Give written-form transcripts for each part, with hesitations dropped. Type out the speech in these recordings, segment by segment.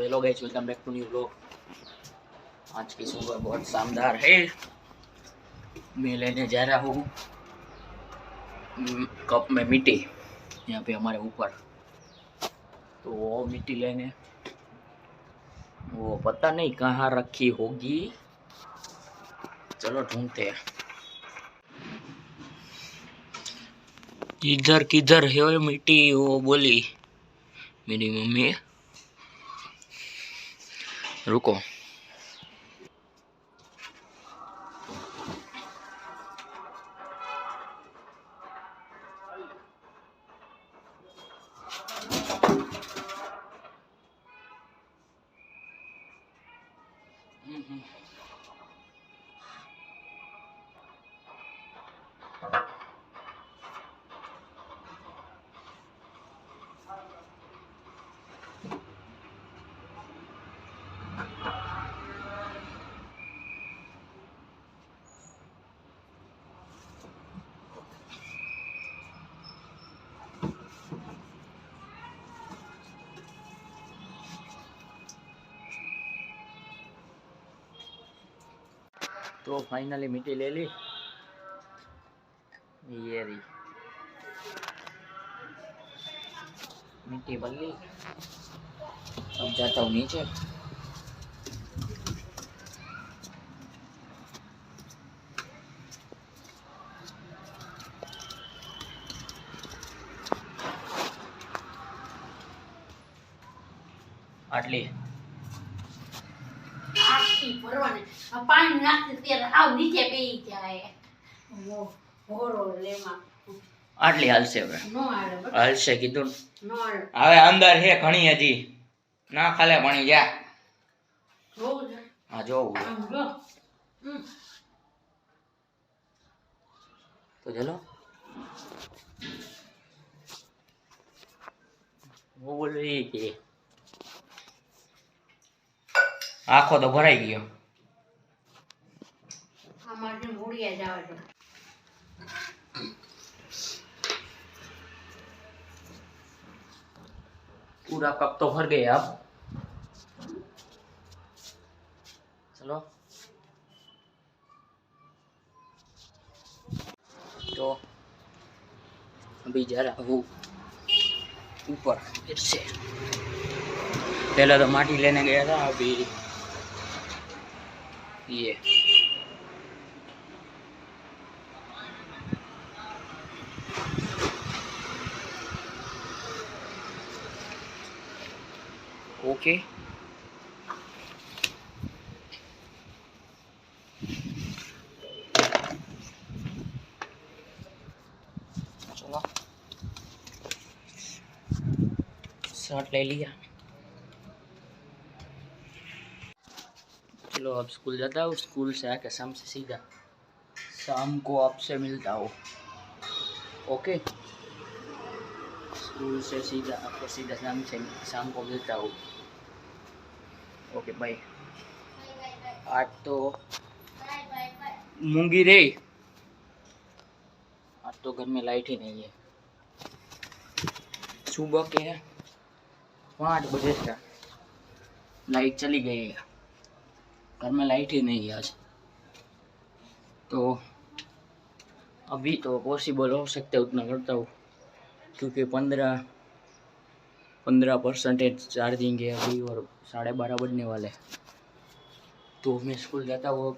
Hello guys, welcome back to new vlog. आज की सुबह बहुत शानदार है। मैं लेने जा रहा हूँ कप में मिट्टी, यहाँ पे हमारे ऊपर। तो वो मिट्टी लेने, वो पता नहीं कहाँ रखी होगी, चलो ढूंढते हैं। किधर किधर है मिट्टी, वो बोली मेरी मम्मी। रुको, तो फाइनली मिट्टी ले ली, ये रही मिट्टी भर ली। अब जाता हूँ नीचे। આટલી આખી ભરવાની પાણી નાખી ત્યારે આવ નીચે બેહી જાય ભોરો લેમાં આટલી હાલશે હવે? નો આડે હાલશે કીધું નો આડે હવે અંદર હે ઘણી હજી ના ખાલે પાણી જા જોઉં છે હા જોવું આમ જો તો ચલો वो बोल रही है कि आँखों तो भराई गयो। અમારે મૂળિયા જાવ છે पूरा कप तो भर गया। अब चलो तो अभी जा रहा हूँ ऊपर फिर से। पहले तो माटी लेने गया था, अभी ये ओके। चलो शर्ट ले लिया। चलो अब स्कूल जाता हूँ। स्कूल से आके शाम से सीधा शाम को आपसे मिलता हूँ। ओके, स्कूल से सीधा आपको सीधा शाम को मिलता हूँ। Okay bye. आज तो मूंगी रे, आज तो घर में लाइट ही नहीं है। सुबह के 5 बजे से लाइट चली गई है, घर में लाइट ही नहीं है आज। तो अभी तो पॉसिबल हो सकता है उतना करता हूँ, क्योंकि 15% चार्जिंग है अभी और 12:30 बजने वाले। तो मैं स्कूल जाता हूँ,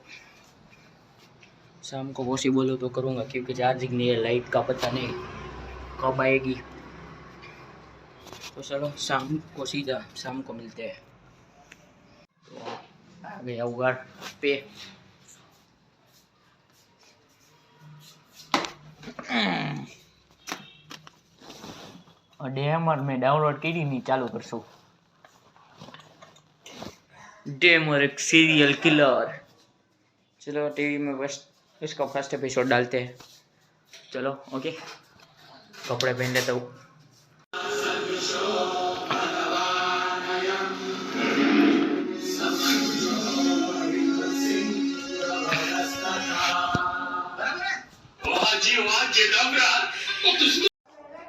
शाम को पॉसिबल हो तो करूँगा, क्योंकि चार्जिंग नहीं है, लाइट का पता नहीं कब आएगी। तो चलो शाम को सीधा शाम को मिलते हैं। तो आ गया उगाड़ पे। डेमर में डाउनलोड करी नहीं, चालू करशू। डेमर एक सीरियल किलर। चलो टीवी में बस इसका फर्स्ट एपिसोड डालते हैं। चलो ओके, कपड़े पहन लेता हूँ।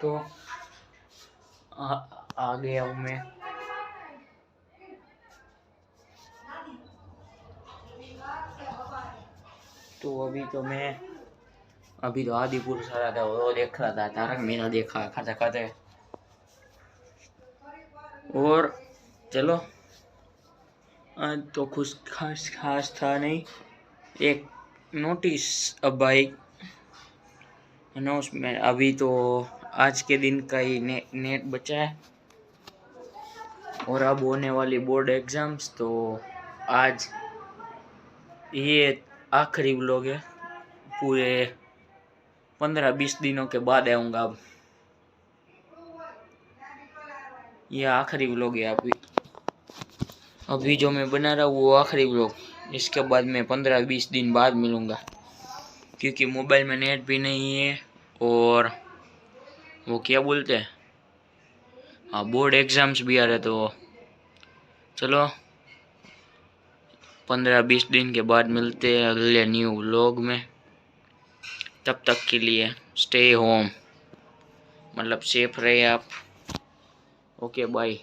तो आ गया हूँ मैं तो अभी तो आदिपुरुष आ रहा था, वो देख रहा था, तारक मेहता देखा खाते खाते। और चलो, आज तो कुछ खास था नहीं। एक नोटिस अब भाई अनाउंसमेंट, अभी तो आज के दिन का ही नेट बचा है और अब होने वाली बोर्ड एग्जाम्स। तो आज ये आखिरी व्लॉग है, पूरे 15-20 दिनों के बाद आऊँगा। अब ये आखिरी व्लॉग है। अभी जो मैं बना रहा हूँ वो आखिरी व्लॉग, इसके बाद मैं 15-20 दिन बाद मिलूँगा, क्योंकि मोबाइल में नेट भी नहीं है और वो क्या बोलते हैं, हाँ, बोर्ड एग्जाम्स भी आ रहे। तो चलो 15-20 दिन के बाद मिलते हैं अगले न्यू व्लॉग में। तब तक के लिए स्टे होम, मतलब सेफ रहे आप। Okay bye.